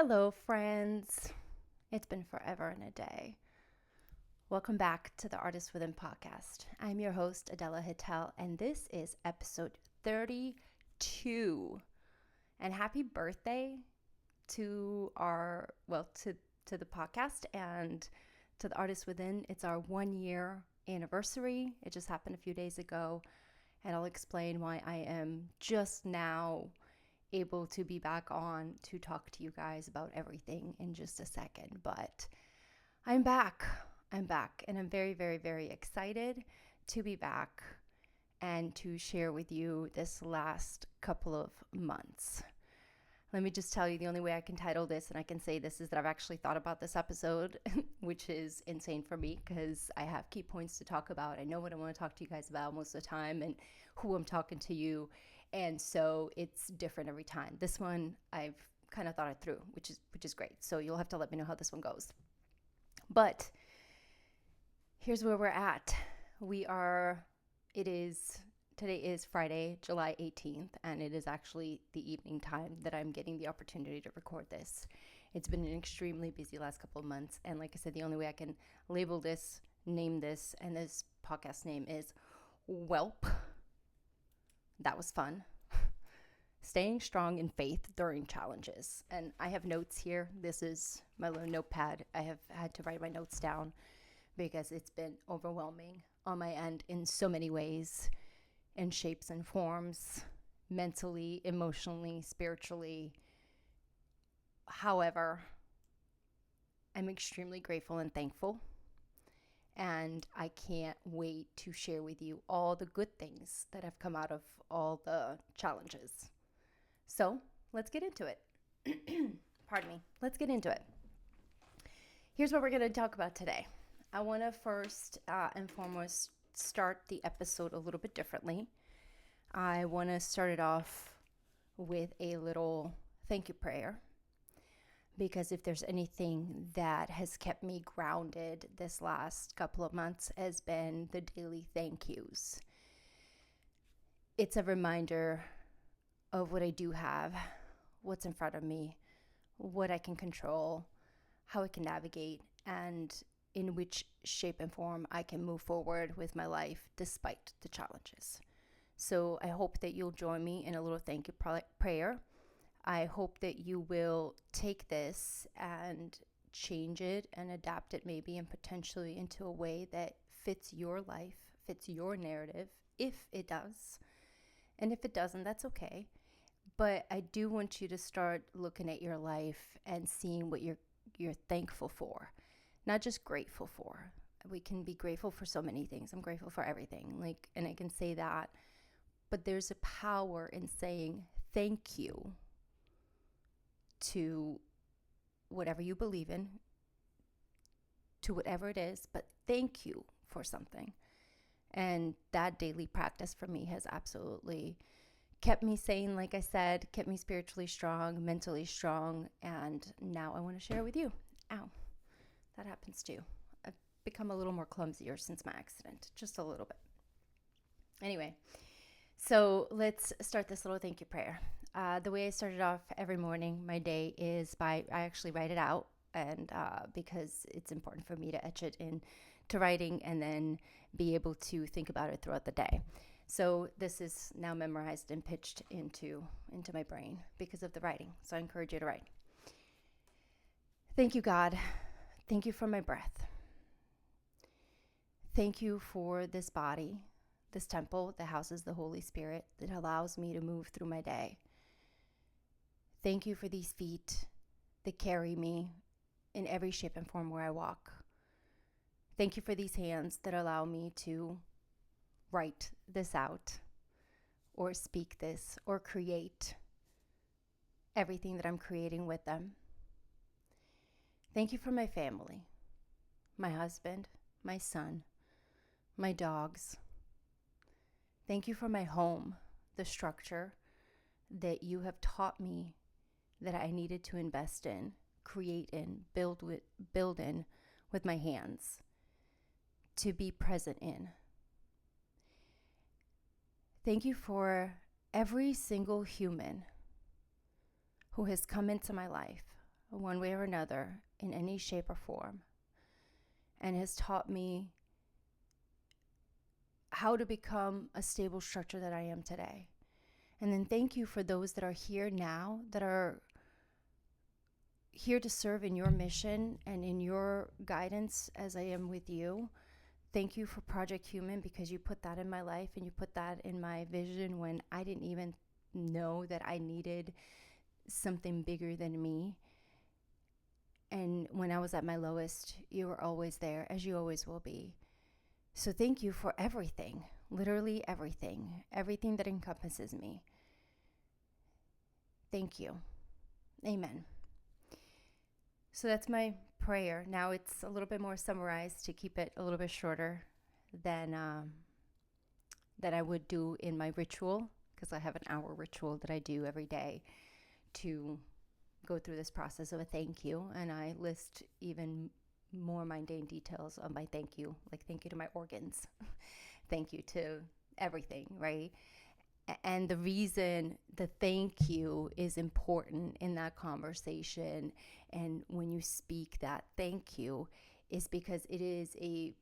Hello, friends. It's been forever and a day. Welcome back to the Artist Within podcast. I'm your host, Adela Hittel, and this is episode 32. And happy birthday to to the podcast and to the Artist Within. It's our 1 year anniversary. It just happened a few days ago, and I'll explain why I am just now able to be back on to talk to you guys about everything in just a second. But I'm back. And I'm very, very, very excited to be back and to share with you this last couple of months. Let me just tell you, the only way I can title this and I can say this is that I've actually thought about this episode, which is insane for me because I have key points to talk about. I know what I want to talk to you guys about most of the time and who I'm talking to you. And so it's different every time. This one, I've kind of thought it through, which is great. So you'll have to let me know how this one goes. But here's where we're at. Today is Friday, July 18th, and it is actually the evening time that I'm getting the opportunity to record this. It's been an extremely busy last couple of months. And like I said, the only way I can label this, name this, and this podcast name is Welp. That was fun. Staying strong in faith during challenges. And I have notes here. This is my little notepad. I have had to write my notes down because it's been overwhelming on my end in so many ways, in shapes and forms, mentally, emotionally, spiritually. However, I'm extremely grateful and thankful. And I can't wait to share with you all the good things that have come out of all the challenges. So let's get into it. Pardon me. Let's get into it. Here's what we're going to talk about today. I want to first and foremost start the episode a little bit differently. I want to start it off with a little thank you prayer. Because if there's anything that has kept me grounded this last couple of months has been the daily thank yous. It's a reminder of what I do have, what's in front of me, what I can control, how I can navigate, and in which shape and form I can move forward with my life despite the challenges. So I hope that you'll join me in a little thank you prayer. I hope that you will take this and change it and adapt it maybe and potentially into a way that fits your life, fits your narrative, if it does. And if it doesn't, that's okay. But I do want you to start looking at your life and seeing what you're thankful for, not just grateful for. We can be grateful for so many things. I'm grateful for everything, and I can say that. But there's a power in saying thank you to whatever you believe in, to whatever it is, but thank you for something. And that daily practice for me has absolutely kept me sane, like I said, kept me spiritually strong, mentally strong, and now I want to share it with you. Ow, that happens too. I've become a little more clumsier since my accident, just a little bit. Anyway, so let's start this little thank you prayer. The way I started off every morning, my day is I actually write it out, and because it's important for me to etch it into writing and then be able to think about it throughout the day. So this is now memorized and pitched into my brain because of the writing. So I encourage you to write. Thank you, God. Thank you for my breath. Thank you for this body, this temple that houses the Holy Spirit that allows me to move through my day. Thank you for these feet that carry me in every shape and form where I walk. Thank you for these hands that allow me to write this out or speak this or create everything that I'm creating with them. Thank you for my family, my husband, my son, my dogs. Thank you for my home, the structure that you have taught me that I needed to invest in, create in, build in with my hands, to be present in. Thank you for every single human who has come into my life, one way or another, in any shape or form, and has taught me how to become a stable structure that I am today. And then thank you for those that are here now, that are here to serve in your mission and in your guidance as I am with you. Thank you for Project Human, because you put that in my life and you put that in my vision when I didn't even know that I needed something bigger than me. And when I was at my lowest, you were always there, as you always will be. So thank you for everything, literally everything that encompasses me. Thank you. Amen. So that's my prayer. Now it's a little bit more summarized to keep it a little bit shorter than I would do in my ritual, because I have an hour ritual that I do every day to go through this process of a thank you. And I list even more mundane details of my thank you, like thank you to my organs, thank you to everything, right? And the reason the thank you is important in that conversation, and when you speak that thank you, is because it is a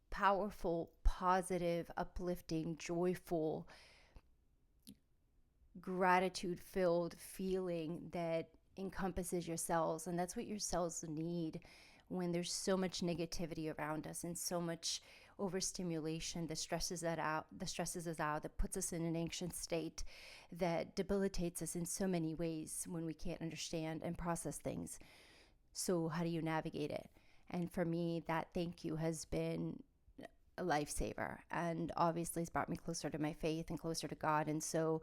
powerful, positive, uplifting, joyful, gratitude-filled feeling that encompasses your cells. And that's what your cells need when there's so much negativity around us and so much overstimulation that stresses us out, that puts us in an anxious state, that debilitates us in so many ways when we can't understand and process things. So how do you navigate it? And for me, that thank you has been a lifesaver, and obviously it's brought me closer to my faith and closer to God. And so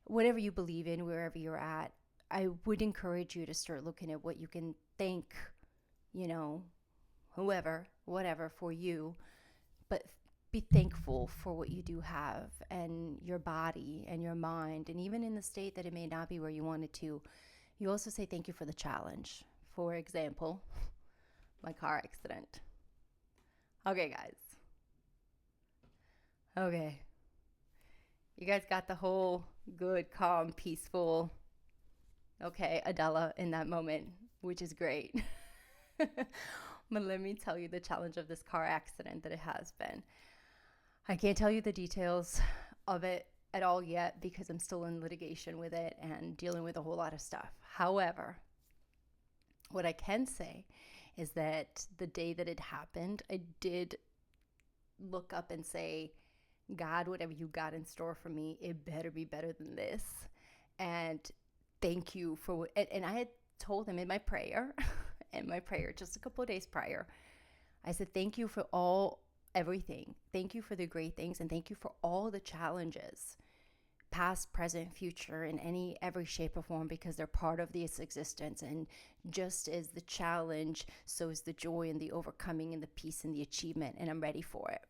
whatever you believe in, wherever you're at, I would encourage you to start looking at what you can thank, whoever, whatever, for you, but be thankful for what you do have, and your body and your mind. And even in the state that it may not be where you want it to, you also say thank you for the challenge. For example, my car accident. Okay, guys. Okay. You guys got the whole good, calm, peaceful, Adela in that moment, which is great. But let me tell you the challenge of this car accident that it has been. I can't tell you the details of it at all yet, because I'm still in litigation with it and dealing with a whole lot of stuff. However, what I can say is that the day that it happened, I did look up and say, God, whatever you got in store for me, it better be better than this. And thank you for what, and I had told him in my prayer, just a couple of days prior, I said, thank you for everything. Thank you for the great things, and thank you for all the challenges, past, present, future, in every shape or form, because they're part of this existence. And just as the challenge, so is the joy and the overcoming and the peace and the achievement, and I'm ready for it.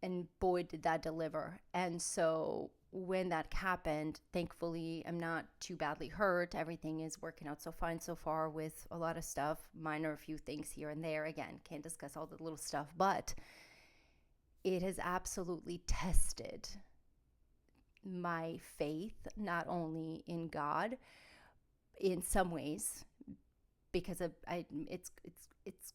And boy, did that deliver. And so when that happened, thankfully, I'm not too badly hurt. Everything is working out so fine so far, with a lot of stuff, minor, a few things here and there. Again, can't discuss all the little stuff, but it has absolutely tested my faith, not only in God, in some ways, because it's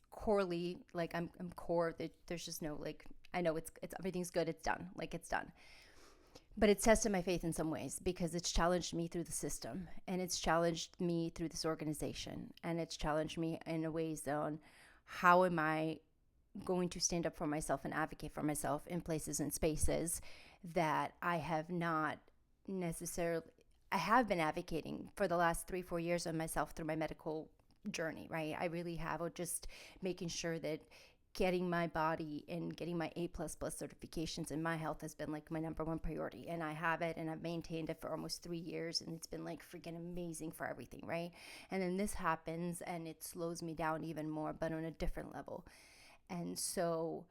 corely, like I'm core. There's just no, like, I know it's everything's good. It's done. Like, it's done. But it's tested my faith in some ways, because it's challenged me through the system, and it's challenged me through this organization, and it's challenged me in a ways on how am I going to stand up for myself and advocate for myself in places and spaces that I have not necessarily. I have been advocating for the last 3-4 years of myself through my medical journey, right? I really have, just making sure that getting my body and getting my A++ certifications in my health has been like my number one priority. And I have it, and I've maintained it for almost 3 years, and it's been like freaking amazing for everything, right? And then this happens and it slows me down even more, but on a different level. And so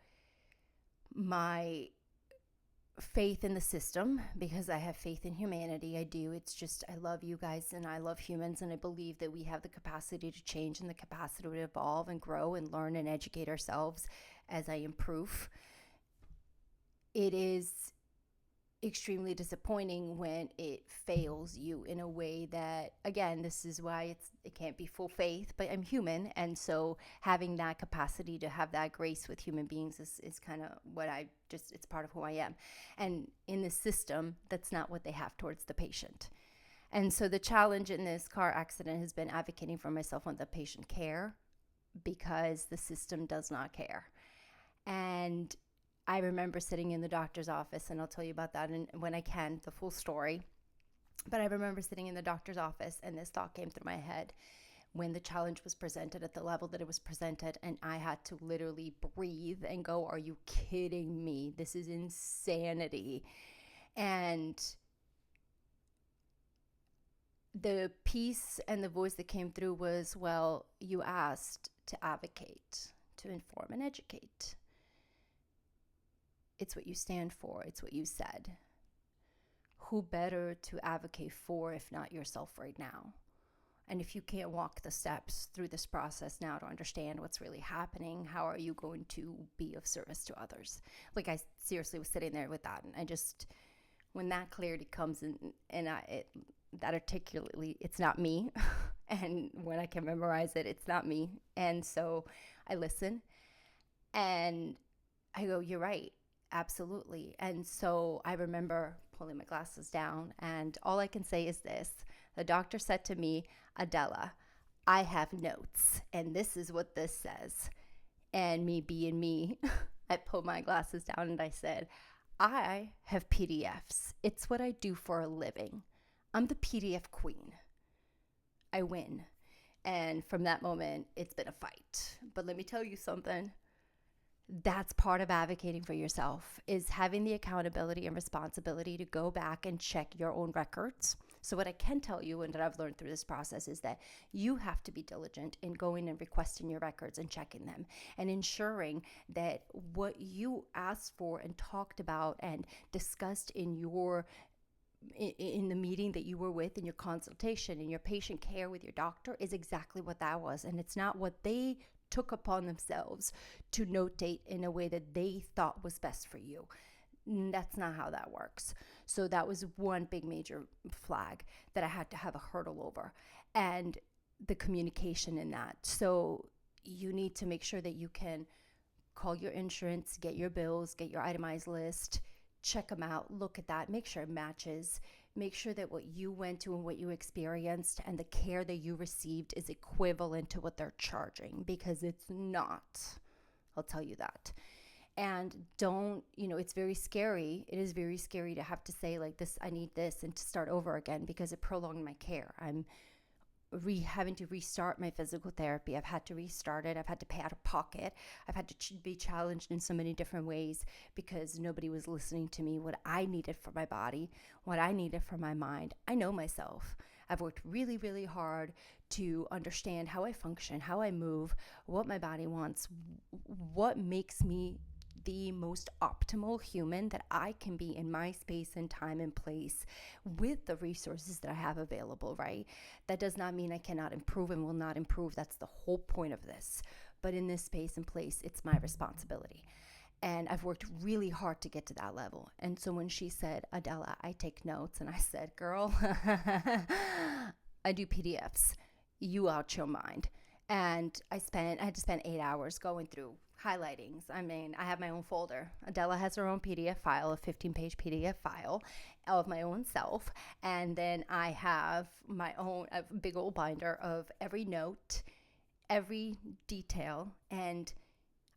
my faith in the system, because I have faith in humanity, I do. It's just, I love you guys and I love humans, and I believe that we have the capacity to change and the capacity to evolve and grow and learn and educate ourselves as I improve. It is extremely disappointing when it fails you in a way that, again, this is why it can't be full faith, but I'm human, and so having that capacity to have that grace with human beings is kind of what I just, it's part of who I am. And in this system, that's not what they have towards the patient. And so the challenge in this car accident has been advocating for myself on the patient care, because the system does not care. And I remember sitting in the doctor's office, and I'll tell you about that when I can, the full story. But I remember sitting in the doctor's office, and this thought came through my head when the challenge was presented at the level that it was presented. And I had to literally breathe and go, are you kidding me? This is insanity. And the piece and the voice that came through was, well, you asked to advocate, to inform and educate. It's what you stand for. It's what you said. Who better to advocate for if not yourself right now? And if you can't walk the steps through this process now to understand what's really happening, how are you going to be of service to others? Like, I seriously was sitting there with that, and I just, when that clarity comes in, and that articulately, it's not me. And when I can memorize it, it's not me. And so I listen and I go, you're right. Absolutely. And so I remember pulling my glasses down, and all I can say is this. The doctor said to me, Adela, I have notes, and this is what this says. And me being me, I pulled my glasses down and I said, I have PDFs. It's what I do for a living. I'm the PDF queen. I win. And from that moment, it's been a fight. But let me tell you something. That's part of advocating for yourself, is having the accountability and responsibility to go back and check your own records. So what I can tell you, and that I've learned through this process, is that you have to be diligent in going and requesting your records and checking them, and ensuring that what you asked for and talked about and discussed in the meeting that you were with, in your consultation, in your patient care with your doctor, is exactly what that was. And it's not what they took upon themselves to notate in a way that they thought was best for you. That's not how that works. So that was one big major flag that I had to have a hurdle over, and the communication in that. So you need to make sure that you can call your insurance, get your bills, get your itemized list, check them out, look at that, make sure it matches, make sure that what you went to and what you experienced and the care that you received is equivalent to what they're charging, because it's not. I'll tell you that. And don't, it's very scary. It is very scary to have to say, like, this, I need this, and to start over again, because it prolonged my care. I'm having to restart my physical therapy. I've had to restart it. I've had to pay out of pocket. I've had to be challenged in so many different ways, because nobody was listening to me, what I needed for my body, what I needed for my mind. I know myself. I've worked really, really hard to understand how I function, how I move, what my body wants, what makes me the most optimal human that I can be in my space and time and place with the resources that I have available, right? That does not mean I cannot improve and will not improve. That's the whole point of this. But in this space and place, it's my responsibility. And I've worked really hard to get to that level. And so when she said, Adela, I take notes, and I said, girl, I do PDFs. You out your mind. And I had to spend 8 hours going through highlightings. I mean, I have my own folder. Adela has her own PDF file, a 15-page PDF file of my own self. And then I have my own a big old binder of every note, every detail, and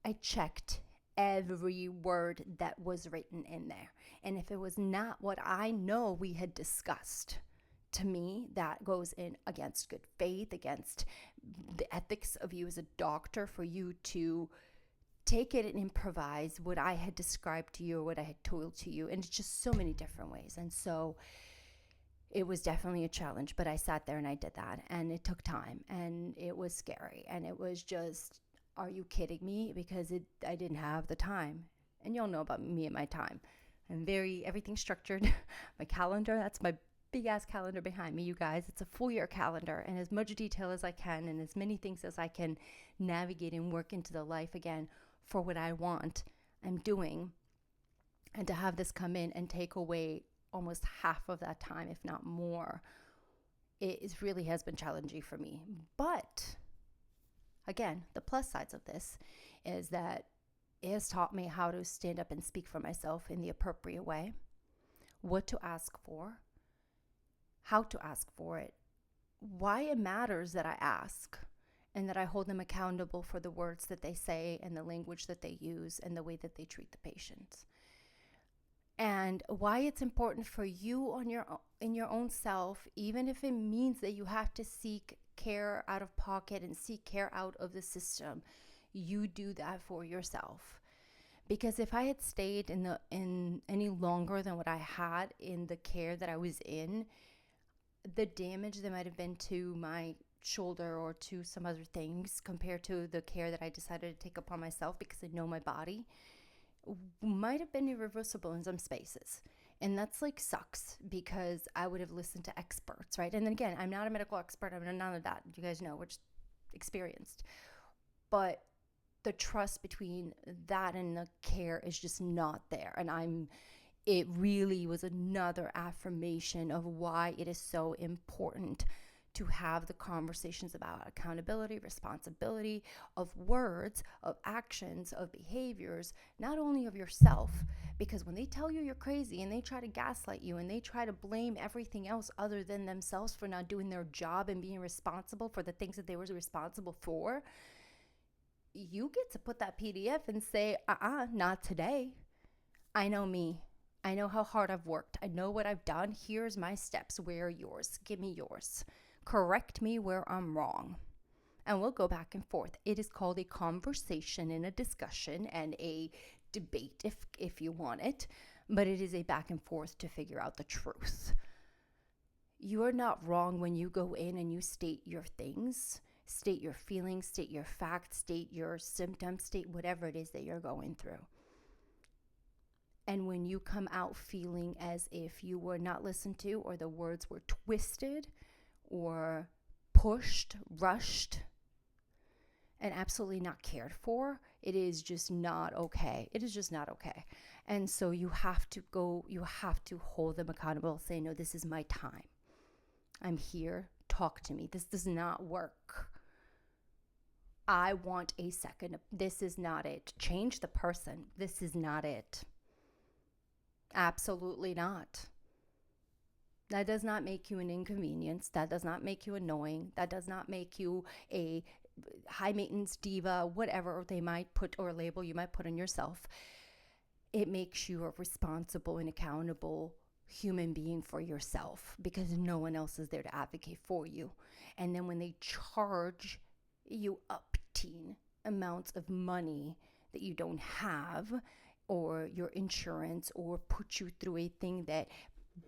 I checked every word that was written in there. And if it was not what I know we had discussed, to me, that goes in against good faith, against the ethics of you as a doctor, for you to take it and improvise what I had described to you or what I had told to you. And it's just so many different ways. And so it was definitely a challenge, but I sat there and I did that, and it took time, and it was scary, and it was just, are you kidding me? Because I didn't have the time. And you'll know about me and my time. I'm everything structured. My calendar, that's my big ass calendar behind me, you guys. It's a full year calendar, and as much detail as I can, and as many things as I can navigate and work into the life again for what I want, I'm doing. And to have this come in and take away almost half of that time, if not more, really has been challenging for me. But again, the plus sides of this is that it has taught me how to stand up and speak for myself in the appropriate way, what to ask for, how to ask for it, why it matters that I ask, and that I hold them accountable for the words that they say and the language that they use and the way that they treat the patient. And why it's important for you in your own self, even if it means that you have to seek care out of pocket and seek care out of the system, you do that for yourself. Because if I had stayed in any longer than what I had in the care that I was in, the damage that might have been to my shoulder or to some other things compared to the care that I decided to take upon myself because I know my body might have been irreversible in some spaces. And that's like sucks because I would have listened to experts, right? And then again, I'm not a medical expert. I'm none of that. You guys know, we're just experienced. But the trust between that and the care is just not there. And it really was another affirmation of why it is so important to have the conversations about accountability, responsibility of words, of actions, of behaviors, not only of yourself, because when they tell you you're crazy and they try to gaslight you and they try to blame everything else other than themselves for not doing their job and being responsible for the things that they were responsible for, you get to put that PDF and say, not today. I know me. I know how hard I've worked. I know what I've done. Here's my steps. Where are yours? Give me yours. Correct me where I'm wrong. And we'll go back and forth. It is called a conversation and a discussion and a debate if you want it. But it is a back and forth to figure out the truth. You are not wrong when you go in and you state your things. State your feelings, state your facts, state your symptoms, state whatever it is that you're going through. And when you come out feeling as if you were not listened to or the words were twisted or pushed, rushed, and absolutely not cared for, it is just not okay. It is just not okay. And so you have to hold them accountable, say, no, this is my time. I'm here, talk to me. This does not work. I want a second. This is not it. Change the person. This is not it. Absolutely not. That does not make you an inconvenience. That does not make you annoying. That does not make you a high maintenance diva, whatever they might put or label you might put on yourself. It makes you a responsible and accountable human being for yourself because no one else is there to advocate for you. And then when they charge you upteen amounts of money that you don't have, or your insurance, or put you through a thing that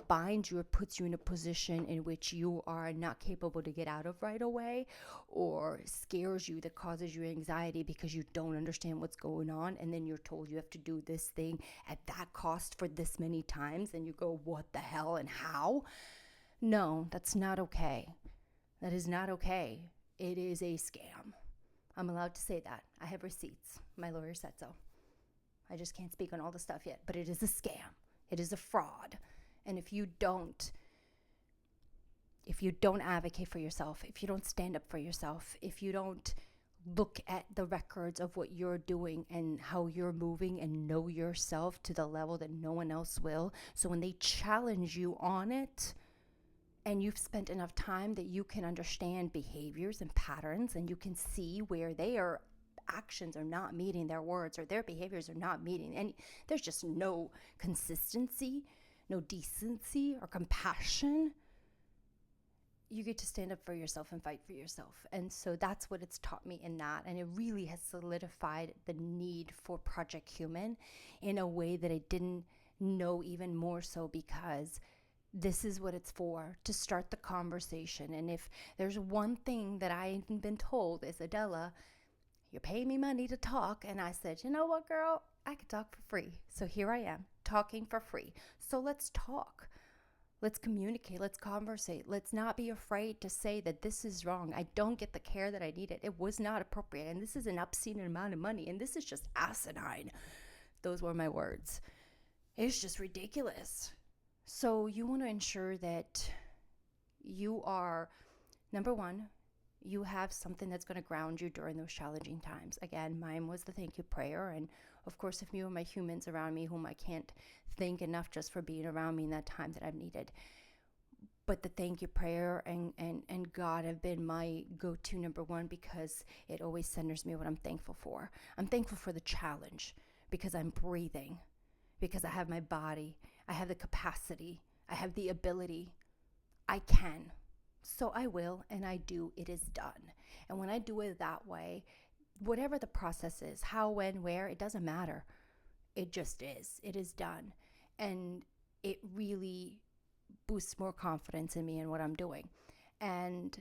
binds you or puts you in a position in which you are not capable to get out of right away, or scares you, that causes you anxiety because you don't understand what's going on, and then you're told you have to do this thing at that cost for this many times, and you go, what the hell and how? No, that's not okay. That is not okay. It is a scam. I'm allowed to say that. I have receipts. My lawyer said so. I just can't speak on all the stuff yet, but it is a scam. It is a fraud. And if you don't advocate for yourself, if you don't stand up for yourself, if you don't look at the records of what you're doing and how you're moving and know yourself to the level that no one else will, so when they challenge you on it, and you've spent enough time that you can understand behaviors and patterns, and you can see where their actions are not meeting their words or their behaviors are not meeting, and there's just no consistency, no decency or compassion, you get to stand up for yourself and fight for yourself. And so that's what it's taught me in that. And it really has solidified the need for Project Human in a way that I didn't know even more so, because this is what it's for, to start the conversation. And if there's one thing that I've been told is, Adela, you're paying me money to talk. And I said, you know what, girl, I could talk for free. So here I am talking for free. So let's talk. Let's communicate. Let's conversate. Let's not be afraid to say that this is wrong. I don't get the care that I needed. It was not appropriate. And this is an obscene amount of money. And this is just asinine. Those were my words. It's just ridiculous. So you want to ensure that you are, number one, you have something that's going to ground you during those challenging times. Again, mine was the thank you prayer. And of course, if you and my humans around me whom I can't thank enough just for being around me in that time that I've needed. But the thank you prayer and God have been my go-to number one, because it always centers me what I'm thankful for. I'm thankful for the challenge because I'm breathing, because I have my body, I have the capacity, I have the ability. I can. So I will, and I do. It is done. And when I do it that way, whatever the process is, how, when, where, it doesn't matter. It just is. It is done. And it really boosts more confidence in me and what I'm doing. And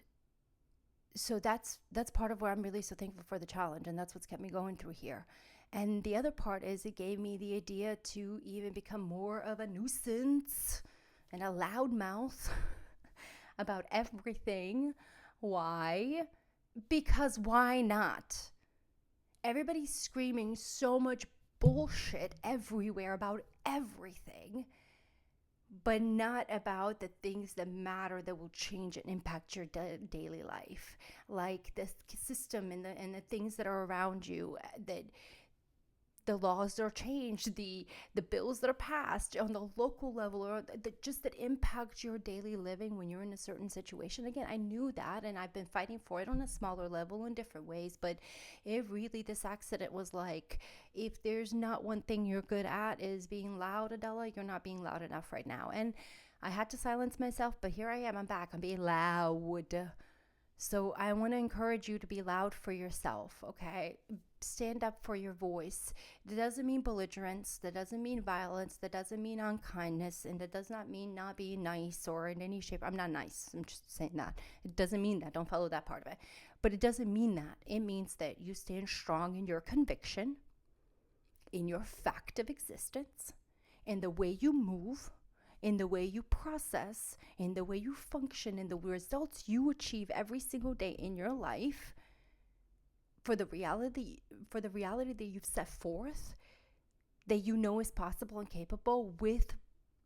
so that's part of where I'm really so thankful for the challenge, and that's what's kept me going through here. And the other part is it gave me the idea to even become more of a nuisance and a loudmouth about everything. Why? Because why not? Everybody's screaming so much bullshit everywhere about everything, but not about the things that matter, that will change and impact your daily life, like the system and the things that are around you, that the laws that are changed, the bills that are passed on the local level, or just that impact your daily living when you're in a certain situation. Again, I knew that, and I've been fighting for it on a smaller level in different ways. But it really, this accident was like, if there's not one thing you're good at is being loud, Adela, you're not being loud enough right now. And I had to silence myself, but here I am. I'm back. I'm being loud. So I want to encourage you to be loud for yourself, okay? Stand up for your voice. That doesn't mean belligerence. That doesn't mean violence. That doesn't mean unkindness. And that does not mean not being nice or in any shape. I'm not nice. I'm just saying that. It doesn't mean that. Don't follow that part of it. But it doesn't mean that. It means that you stand strong in your conviction, in your fact of existence, in the way you move, in the way you process, in the way you function, in the results you achieve every single day in your life, for the reality that you've set forth, that you know is possible and capable, with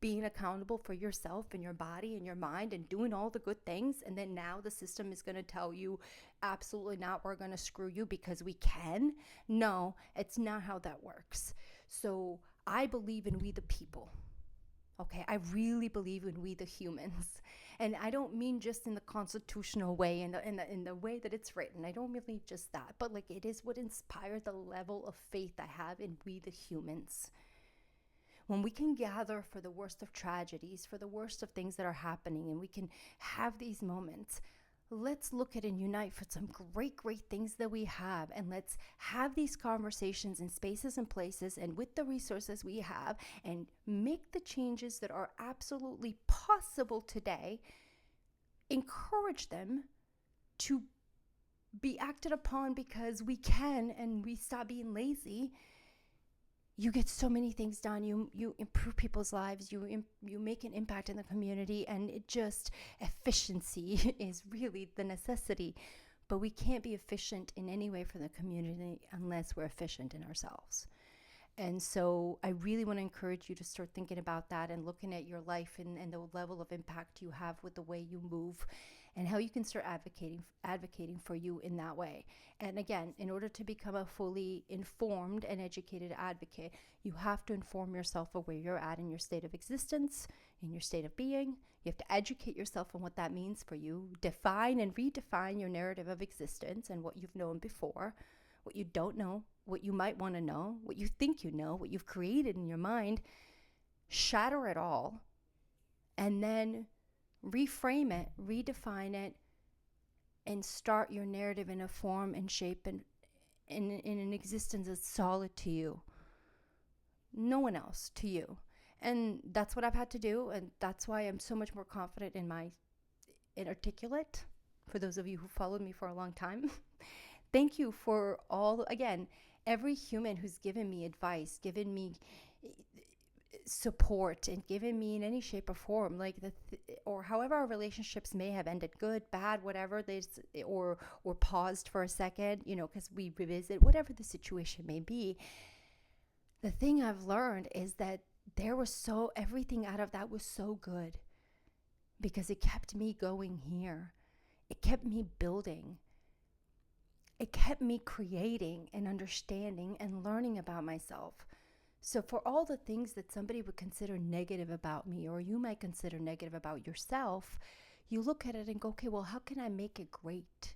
being accountable for yourself and your body and your mind and doing all the good things. And then now the system is going to tell you, absolutely not, we're going to screw you because we can. No, it's not how that works. So I believe in we the people. Okay, I really believe in we the humans. And I don't mean just in the constitutional way, in the way that it's written. I don't mean just that, but like, it is what inspired the level of faith I have in we the humans. When we can gather for the worst of tragedies, for the worst of things that are happening, and we can have these moments, let's look at and unite for some great things that we have, and let's have these conversations in spaces and places and with the resources we have, and make the changes that are absolutely possible today. Encourage them to be acted upon, because we can, and we stop being lazy. You get so many things done. You improve people's lives. You make an impact in the community, and it just, efficiency is really the necessity. But we can't be efficient in any way for the community unless we're efficient in ourselves. And so I really want to encourage you to start thinking about that, and looking at your life and the level of impact you have with the way you move, and how you can start advocating for you in that way. And again, in order to become a fully informed and educated advocate, you have to inform yourself of where you're at in your state of existence, in your state of being. You have to educate yourself on what that means for you. Define and redefine your narrative of existence and what you've known before, what you don't know, what you might want to know, what you think you know, what you've created in your mind. Shatter it all, and then reframe it, redefine it, and start your narrative in a form and shape and in an existence that's solid to you. No one else, to you. And that's what I've had to do, and that's why I'm so much more confident in my inarticulate, for those of you who followed me for a long time. Thank you for all, again, every human who's given me advice, given me support, and given me in any shape or form, like or however our relationships may have ended, good, bad, whatever, or paused for a second, because we revisit whatever the situation may be. The thing I've learned is that everything out of that was so good because it kept me going here. It kept me building. It kept me creating and understanding and learning about myself. So for all the things that somebody would consider negative about me, or you might consider negative about yourself, you look at it and go, okay, well, how can I make it great?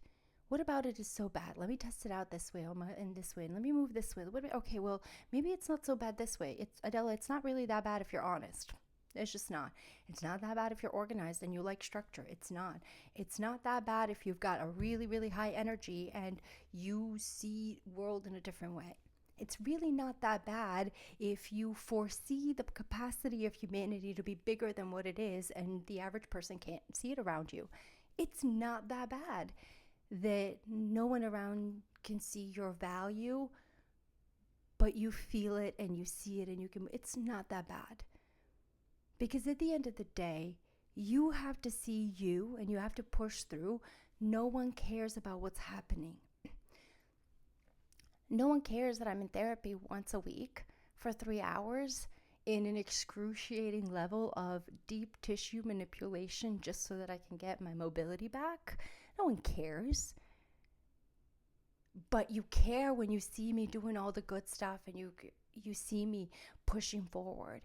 What about it is so bad? Let me test it out this way and this way, and let me move this way. Okay, well, maybe it's not so bad this way. Adela, it's not really that bad if you're honest. It's just not. It's not that bad if you're organized and you like structure. It's not. It's not that bad if you've got a really, really high energy and you see world in a different way. It's really not that bad if you foresee the capacity of humanity to be bigger than what it is and the average person can't see it around you. It's not that bad that no one around can see your value, but you feel it and you see it and you can. It's not that bad. Because at the end of the day, you have to see you and you have to push through. No one cares about what's happening. No one cares that I'm in therapy once a week for 3 hours in an excruciating level of deep tissue manipulation just so that I can get my mobility back. No one cares. But you care when you see me doing all the good stuff and you see me pushing forward.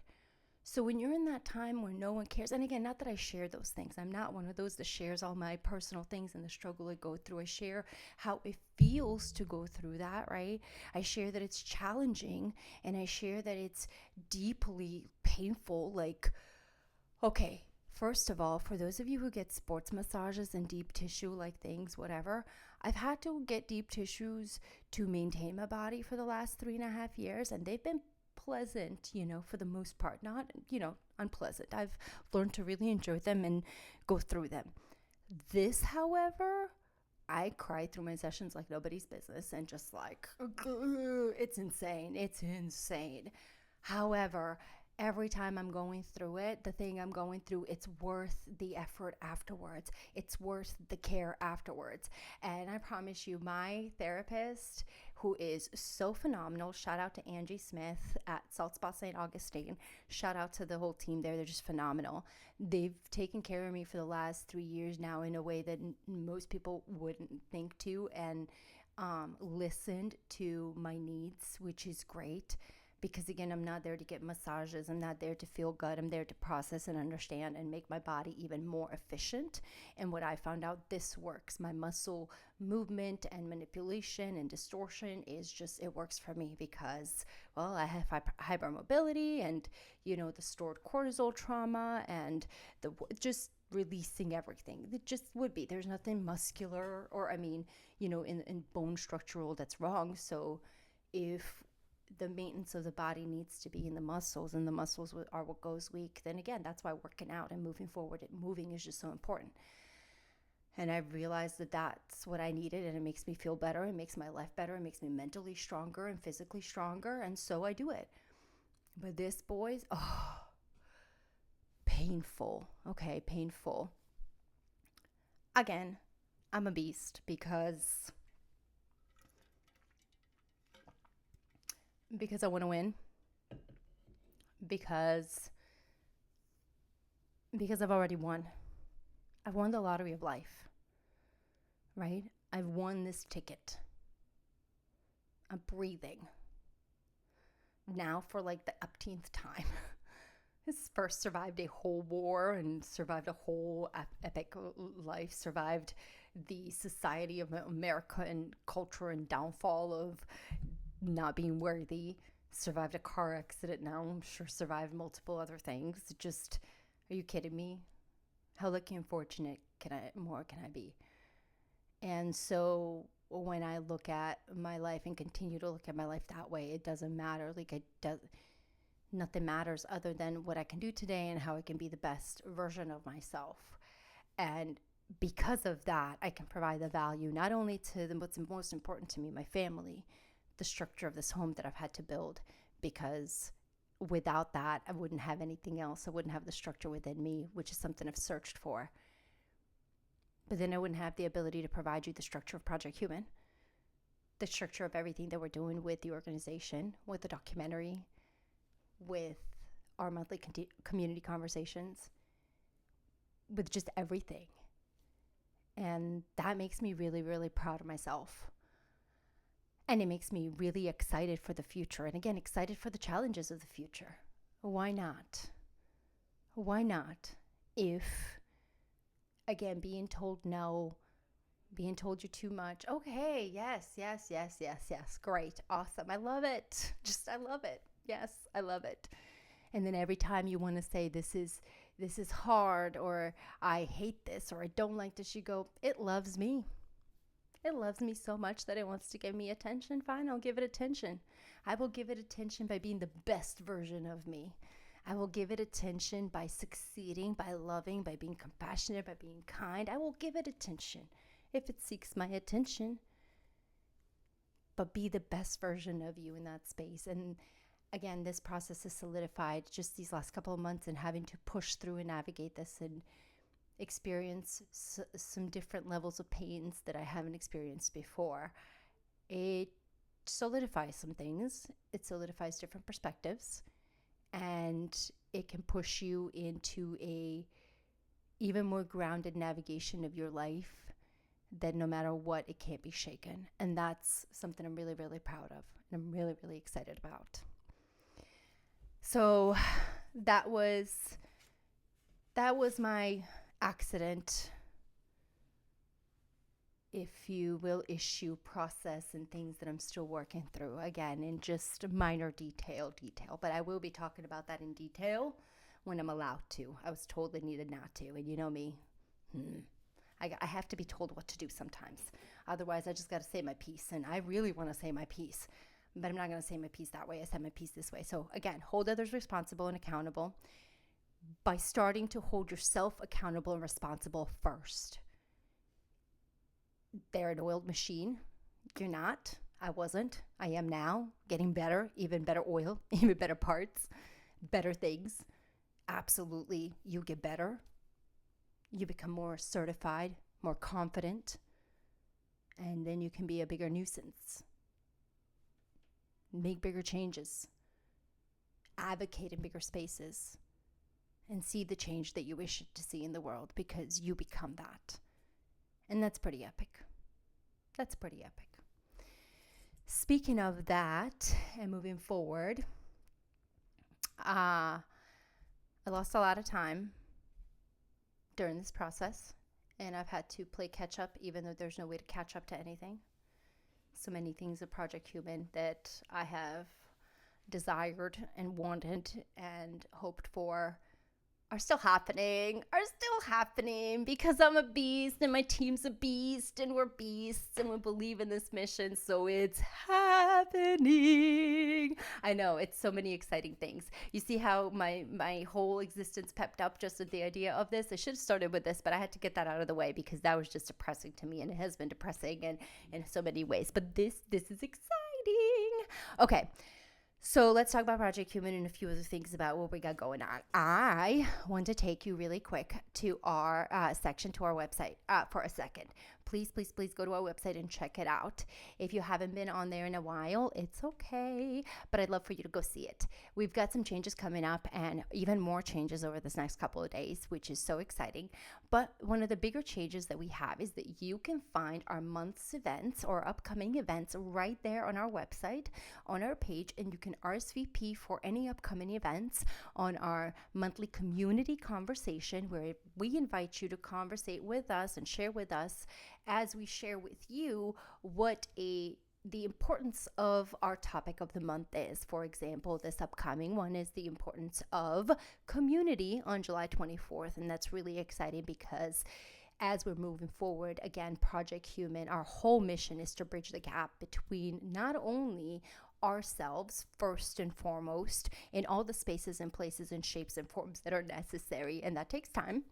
So when you're in that time where no one cares, and again, not that I share those things. I'm not one of those that shares all my personal things and the struggle I go through. I share how it feels to go through that, right? I share that it's challenging and I share that it's deeply painful. Like, okay, first of all, for those of you who get sports massages and deep tissue like things, whatever, I've had to get deep tissues to maintain my body for the last 3.5 years, and they've been pleasant, for the most part, not, unpleasant. I've learned to really enjoy them and go through them. This, however, I cry through my sessions like nobody's business and just like, it's insane. It's insane. However, every time I'm going through it, the thing I'm going through, it's worth the effort afterwards. It's worth the care afterwards. And I promise you, my therapist, who is so phenomenal, shout out to Angie Smith at Salt Spa St. Augustine. Shout out to the whole team there. They're just phenomenal. They've taken care of me for the last 3 years now in a way that most people wouldn't think to, and listened to my needs, which is great. Because again, I'm not there to get massages. I'm not there to feel good. I'm there to process and understand and make my body even more efficient. And what I found out, this works. My muscle movement and manipulation and distortion is just, it works for me because, well, I have hypermobility and, the stored cortisol trauma and just releasing everything. It just would be. There's nothing muscular or, in bone structural that's wrong. So if the maintenance of the body needs to be in the muscles, and the muscles are what goes weak, then again, that's why working out and moving forward and moving is just so important. And I realized that that's what I needed, and it makes me feel better. It makes my life better. It makes me mentally stronger and physically stronger, and so I do it. But this, boys, painful. Okay, painful. Again, I'm a beast because I want to win, because I've already won. I've won the lottery of life, right? I've won this ticket. I'm breathing now for like the upteenth time. This first survived a whole war and survived a whole epic life, survived the society of America and culture and downfall of not being worthy, survived a car accident now, I'm sure survived multiple other things. Just, are you kidding me? How lucky and fortunate can I be? And so when I look at my life and continue to look at my life that way, it doesn't matter. Nothing matters other than what I can do today and how I can be the best version of myself. And because of that, I can provide the value not only to what's most important to me, my family, the structure of this home that I've had to build, because without that, I wouldn't have anything else. I wouldn't have the structure within me, which is something I've searched for. But then I wouldn't have the ability to provide you the structure of Project Human, the structure of everything that we're doing with the organization, with the documentary, with our monthly community conversations with just everything. And that makes me really, really proud of myself. And it makes me really excited for the future. And again, excited for the challenges of the future. Why not? Why not? If, again, being told no, being told you're too much. Okay, yes, yes, yes, yes, yes. Great, awesome. I love it. I love it. Yes, I love it. And then every time you want to say this is hard, or I hate this, or I don't like this, you go, it loves me. It loves me so much that it wants to give me attention. Fine, I'll give it attention. I will give it attention by being the best version of me. I will give it attention by succeeding, by loving, by being compassionate, by being kind. I will give it attention if it seeks my attention. But be the best version of you in that space. And again, this process has solidified just these last couple of months, and having to push through and navigate this and experience some different levels of pains that I haven't experienced before. It solidifies some things. It solidifies different perspectives, and it can push you into a even more grounded navigation of your life, that no matter what, it can't be shaken. And that's something I'm really, really proud of, and I'm really, really excited about. So that was my accident, if you will, issue, process, and things that I'm still working through, again, in just minor detail, but I will be talking about that in detail when I'm allowed to. I was told I needed not to, and you know me, I have to be told what to do sometimes. Otherwise, I just got to say my piece, and I really want to say my piece, but I'm not going to say my piece that way. I said my piece this way. So again, hold others responsible and accountable by starting to hold yourself accountable and responsible first. They're an oiled machine. You're not. I wasn't. I am now. Getting better, even better oil, even better parts, better things. Absolutely, you get better. You become more certified, more confident, and then you can be a bigger nuisance. Make bigger changes. Advocate in bigger spaces. And see the change that you wish to see in the world, because you become that. And that's pretty epic. That's pretty epic. Speaking of that, and moving forward, I lost a lot of time during this process, and I've had to play catch up, even though there's no way to catch up to anything. So many things of Project Human that I have desired and wanted and hoped for are still happening, because I'm a beast and my team's a beast and we're beasts and we believe in this mission. So it's happening. I know, it's so many exciting things. You see how my whole existence pepped up just with the idea of this. I should have started with this, but I had to get that out of the way because that was just depressing to me, and it has been depressing and in so many ways. But this is exciting. Okay. So let's talk about Project Human and a few other things about what we got going on. I want to take you really quick to our section, to our website for a second. Please, please, please go to our website and check it out. If you haven't been on there in a while, it's okay, but I'd love for you to go see it. We've got some changes coming up, and even more changes over this next couple of days, which is so exciting. But one of the bigger changes that we have is that you can find our month's events or upcoming events right there on our website, on our page, and you can RSVP for any upcoming events on our monthly community conversation, where we invite you to conversate with us and share with us as we share with you what the importance of our topic of the month is. For example, this upcoming one is the importance of community on July 24th, and that's really exciting because as we're moving forward, again, Project Human, our whole mission is to bridge the gap between not only ourselves first and foremost in all the spaces and places and shapes and forms that are necessary, and that takes time.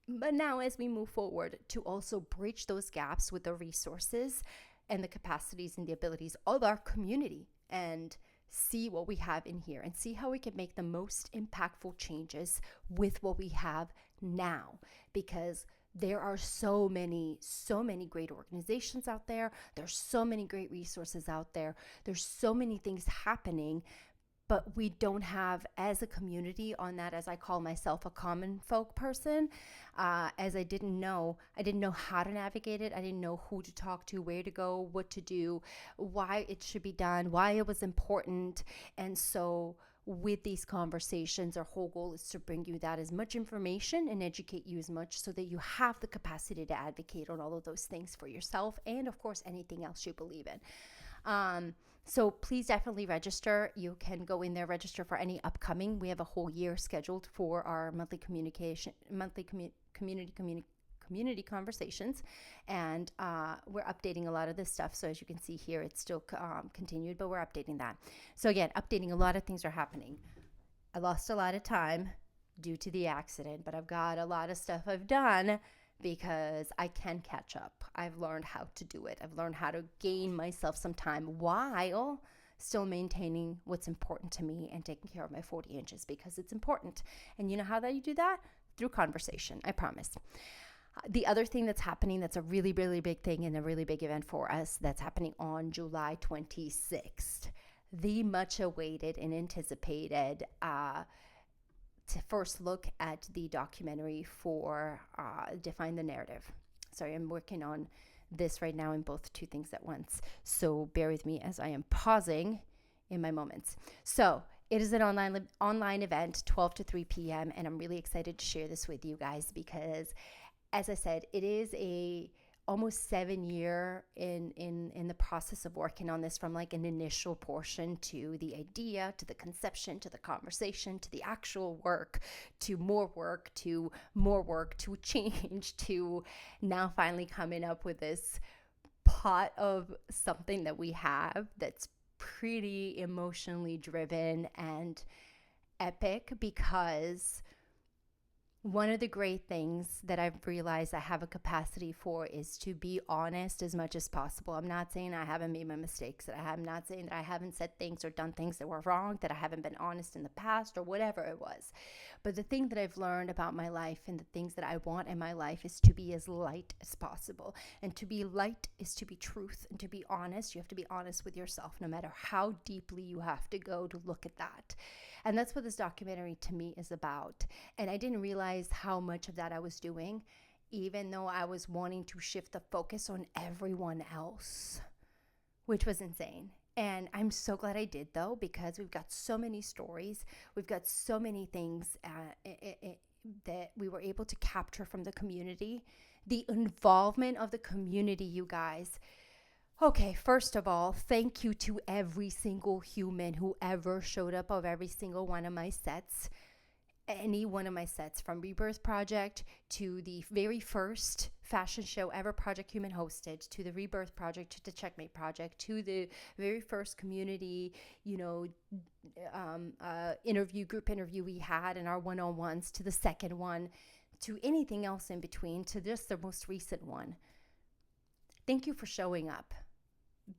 But now as we move forward, to also bridge those gaps with the resources and the capacities and the abilities of our community, and see what we have in here and see how we can make the most impactful changes with what we have now. Because there are so many great organizations out there. There's so many great resources out there. There's so many things happening. but we don't have as a community on that, as I call myself a common folk person, as I didn't know how to navigate it. I didn't know who to talk to, where to go, what to do, why it should be done, why it was important. And so with these conversations, our whole goal is to bring you that as much information and educate you as much so that you have the capacity to advocate on all of those things for yourself and, of course, anything else you believe in. So please definitely register. You can go in there, register for any upcoming. We have a whole year scheduled for our monthly community conversations, and we're updating a lot of this stuff. So as you can see here, it's still continued, but we're updating that. So again, updating, a lot of things are happening. I lost a lot of time due to the accident, but I've got a lot of stuff I've done because I can catch up. I've learned how to do it. I've learned how to gain myself some time while still maintaining what's important to me and taking care of my 40 inches because it's important. And you know how that you do that? Through conversation, I promise. The other thing that's happening that's a really, really big thing and a really big event for us that's happening on July 26th, the much awaited and anticipated to first look at the documentary for Define the Narrative. Sorry, I'm working on this right now in both two things at once. So bear with me as I am pausing in my moments. So it is an online event, 12 to 3 p.m. And I'm really excited to share this with you guys because, as I said, it is a almost 7 year in the process of working on this, from like an initial portion to the idea, to the conception, to the conversation, to the actual work, to more work, to more work, to change, to now finally coming up with this pot of something that we have that's pretty emotionally driven and epic. Because one of the great things that I've realized I have a capacity for is to be honest as much as possible. I'm not saying I haven't made my mistakes, that I'm not saying that I haven't said things or done things that were wrong, that I haven't been honest in the past or whatever it was. But the thing that I've learned about my life and the things that I want in my life is to be as light as possible. And to be light is to be truth. And to be honest, you have to be honest with yourself, no matter how deeply you have to go to look at that. And that's what this documentary to me is about. And I didn't realize how much of that I was doing, even though I was wanting to shift the focus on everyone else, which was insane. And I'm so glad I did, though, because we've got so many stories. We've got so many things that we were able to capture from the community. The involvement of the community, you guys. Okay, first of all, thank you to every single human who ever showed up of every single one of my sets. Any one of my sets, from Rebirth Project to the very first fashion show ever Project Human hosted, to the Rebirth Project, to the Checkmate Project, to the very first community, group interview we had in our one-on-ones, to the second one, to anything else in between, to just the most recent one. Thank you for showing up,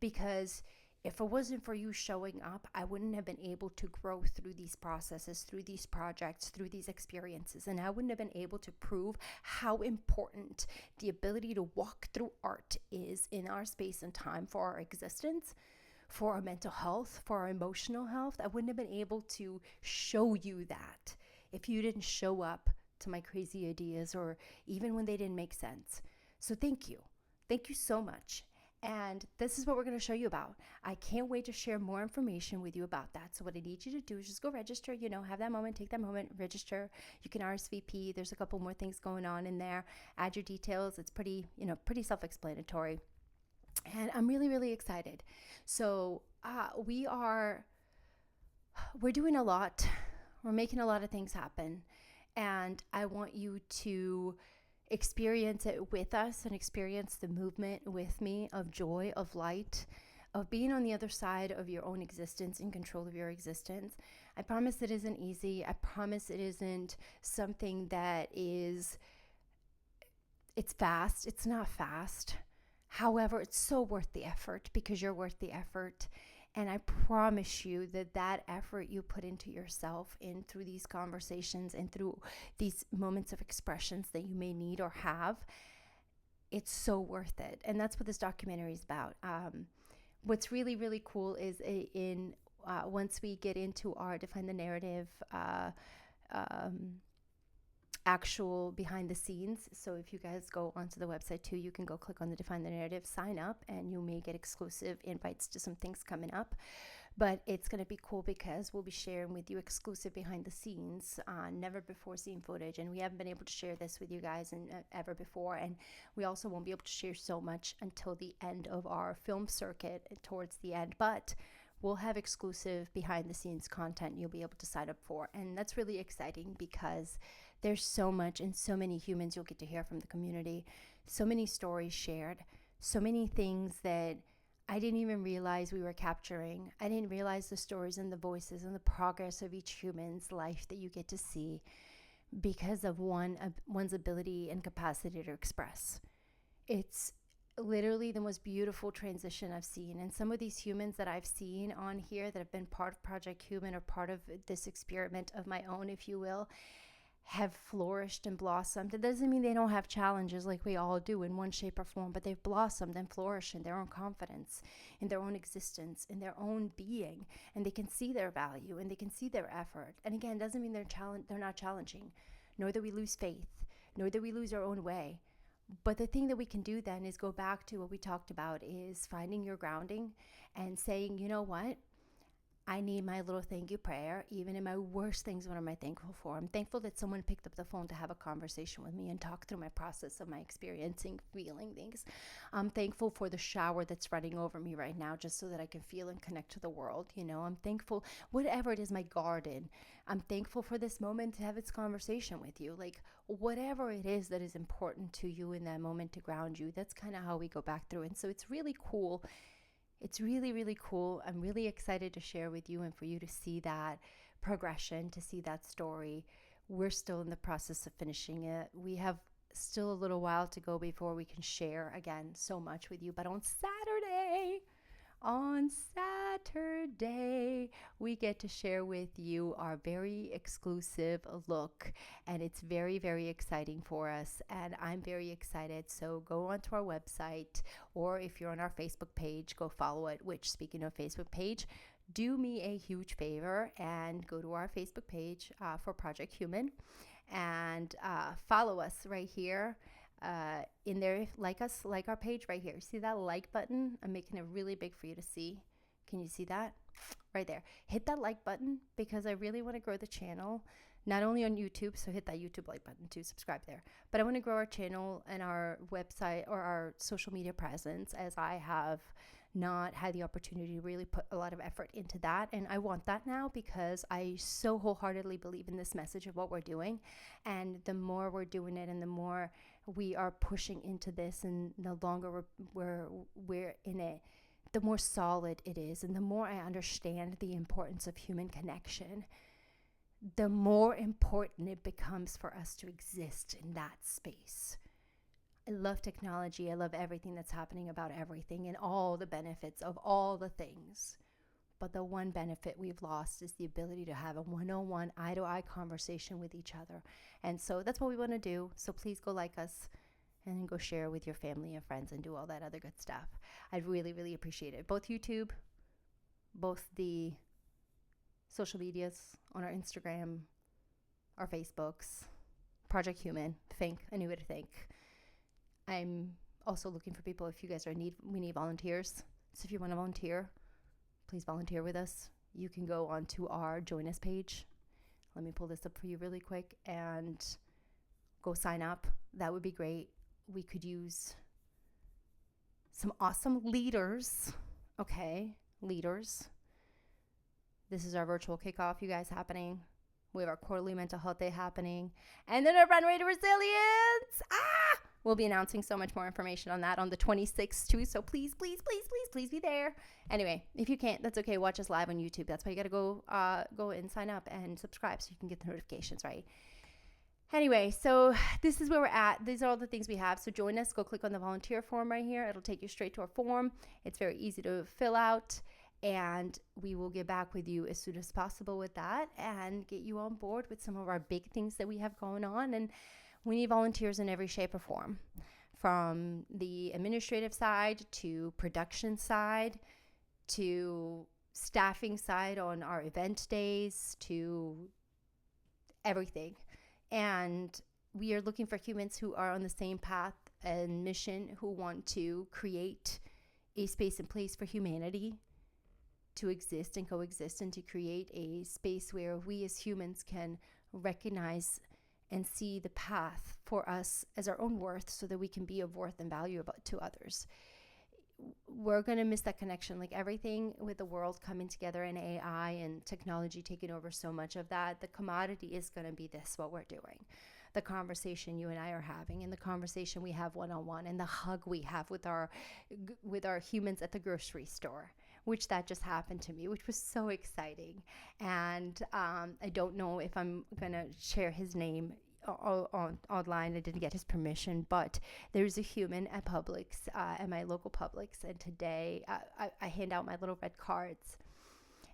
because if it wasn't for you showing up, I wouldn't have been able to grow through these processes, through these projects, through these experiences. And I wouldn't have been able to prove how important the ability to walk through art is in our space and time for our existence, for our mental health, for our emotional health. I wouldn't have been able to show you that if you didn't show up to my crazy ideas, or even when they didn't make sense. So thank you. Thank you so much. And this is what we're going to show you about. I can't wait to share more information with you about that. So what I need you to do is just go register, have that moment, take that moment, register. You can RSVP. There's a couple more things going on in there. Add your details. It's pretty self-explanatory. And I'm really, really excited. So we're doing a lot. We're making a lot of things happen. And I want you to experience it with us and experience the movement with me of joy, of light, of being on the other side of your own existence, in control of your existence. I promise it isn't easy. I promise it isn't something that it's fast. It's not fast. However, it's so worth the effort, because you're worth the effort. And I promise you that effort you put into yourself and through these conversations and through these moments of expressions that you may need or have, it's so worth it. And that's what this documentary is about. What's really, really cool is in once we get into our Define the Narrative um, actual behind the scenes. So if you guys go onto the website too, you can go click on the Define the Narrative, sign up, and you may get exclusive invites to some things coming up. But it's going to be cool because we'll be sharing with you exclusive behind the scenes, never before seen footage. And we haven't been able to share this with you guys ever before. And we also won't be able to share so much until the end of our film circuit, towards the end. But we'll have exclusive behind the scenes content you'll be able to sign up for. And that's really exciting because there's so much and so many humans you'll get to hear from the community, so many stories shared, so many things that I didn't even realize we were capturing. I didn't realize the stories and the voices and the progress of each human's life that you get to see because of one's ability and capacity to express. It's literally the most beautiful transition I've seen. And some of these humans that I've seen on here that have been part of Project Human or part of this experiment of my own, if you will, have flourished and blossomed. It doesn't mean they don't have challenges like we all do in one shape or form, but they've blossomed and flourished in their own confidence, in their own existence, in their own being, and they can see their value and they can see their effort. And again, it doesn't mean they're not challenging, nor that we lose faith, nor that we lose our own way. But the thing that we can do then is go back to what we talked about, is finding your grounding and saying, you know what? I need my little thank you prayer, even in my worst things. What am I thankful for? I'm thankful that someone picked up the phone to have a conversation with me and talk through my process of my experiencing, feeling things. I'm thankful for the shower that's running over me right now, just so that I can feel and connect to the world. You know, I'm thankful, whatever it is, my garden. I'm thankful for this moment to have this conversation with you. Like, whatever it is that is important to you in that moment to ground you, that's kind of how we go back through. And so it's really cool. It's really, really cool. I'm really excited to share with you and for you to see that progression, to see that story. We're still in the process of finishing it. We have still a little while to go before we can share again so much with you. But on Saturday, we get to share with you our very exclusive look, and it's very, very exciting for us, and I'm very excited. So go onto our website, or if you're on our Facebook page, go follow it, which, speaking of Facebook page, do me a huge favor and go to our Facebook page for Project Human and follow us right here. In there, like our page right here. See that like button? I'm making it really big for you to see. Can you see that? Right there. Hit that like button because I really want to grow the channel, not only on YouTube, so hit that YouTube like button to subscribe there, but I want to grow our channel and our website or our social media presence, as I have not had the opportunity to really put a lot of effort into that. And I want that now because I so wholeheartedly believe in this message of what we're doing. And the more we're doing it and the more we are pushing into this and the longer we're in it, the more solid it is. And the more I understand the importance of human connection, the more important it becomes for us to exist in that space. I love technology. I love everything that's happening about everything and all the benefits of all the things. But the one benefit we've lost is the ability to have a one-on-one, eye-to-eye conversation with each other. And so that's what we want to do. So please go like us and go share with your family and friends and do all that other good stuff. I'd really, really appreciate it. Both YouTube, both the social medias on our Instagram, our Facebooks, Project Human, I knew what to think. I'm also looking for people. If you guys we need volunteers. So if you want to volunteer, please volunteer with us. You can go onto our Join Us page. Let me pull this up for you really quick and go sign up. That would be great. We could use some awesome leaders. Okay, leaders. This is our virtual kickoff, you guys, happening. We have our quarterly mental health day happening. And then our runway to resilience. We'll be announcing so much more information on that on the 26th too. So please, please, please, please, please be there. Anyway, if you can't, that's okay. Watch us live on YouTube. That's why you got to go and sign up and subscribe so you can get the notifications, right? Anyway, so this is where we're at. These are all the things we have. So join us. Go click on the volunteer form right here. It'll take you straight to our form. It's very easy to fill out. And we will get back with you as soon as possible with that and get you on board with some of our big things that we have going on. And we need volunteers in every shape or form, from the administrative side to production side to staffing side on our event days to everything. And we are looking for humans who are on the same path and mission, who want to create a space and place for humanity to exist and coexist, and to create a space where we as humans can recognize and see the path for us as our own worth, so that we can be of worth and value to others. We're going to miss that connection. Like everything with the world coming together and AI and technology taking over so much of that, the commodity is going to be this, what we're doing. The conversation you and I are having, and the conversation we have one-on-one, and the hug we have with our humans at the grocery store, which that just happened to me, which was so exciting. And I don't know if I'm going to share his name online. I didn't get his permission, but there's a human at Publix, at my local Publix, and today I hand out my little red cards.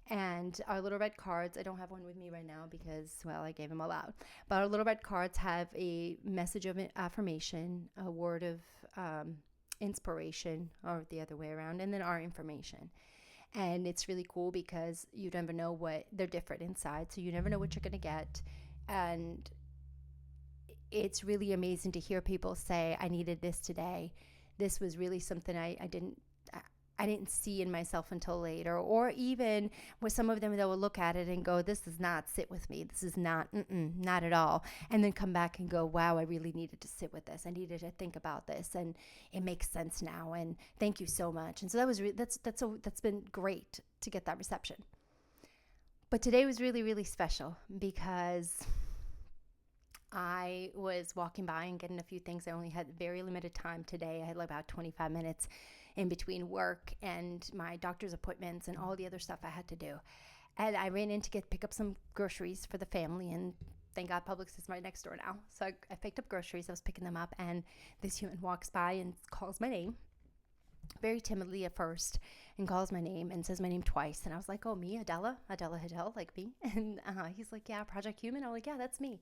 And our little red cards, I don't have one with me right now because, well, I gave them all out. But our little red cards have a message of affirmation, a word of inspiration, or the other way around, and then our information. And it's really cool because you never know what, they're different inside, so you never know what you're going to get. And it's really amazing to hear people say, I needed this today. This was really something I didn't see in myself until later. Or even with some of them, they will look at it and go, this does not sit with me. This is not at all. And then come back and go, wow, I really needed to sit with this. I needed to think about this, and it makes sense now. And thank you so much. And so that's been great to get that reception. But today was really, really special because I was walking by and getting a few things. I only had very limited time today. I had like about 25 minutes in between work and my doctor's appointments and all the other stuff I had to do. And I ran in to pick up some groceries for the family, and thank God Publix is right next door now. So I picked up groceries. I was picking them up, and this human walks by and calls my name, very timidly at first, and calls my name and says my name twice. And I was like, oh, me, Adela Hidel, like me. And he's like, yeah, Project Human. I'm like, yeah, that's me.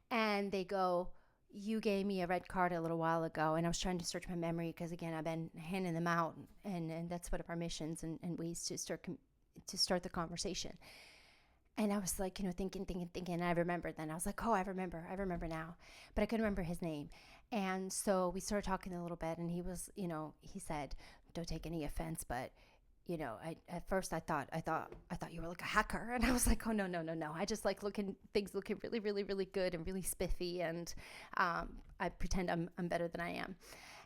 And they go, you gave me a red card a little while ago. And I was trying to search my memory because, again, I've been handing them out, and that's one of our missions and ways to start the conversation. And I was like, thinking. And I remembered then. I was like, oh, I remember now. But I couldn't remember his name. And so we started talking a little bit, and he was, he said, don't take any offense, but at first I thought you were like a hacker. And I was like, oh, no. I just like things looking really, really, really good and really spiffy. And I pretend I'm better than I am.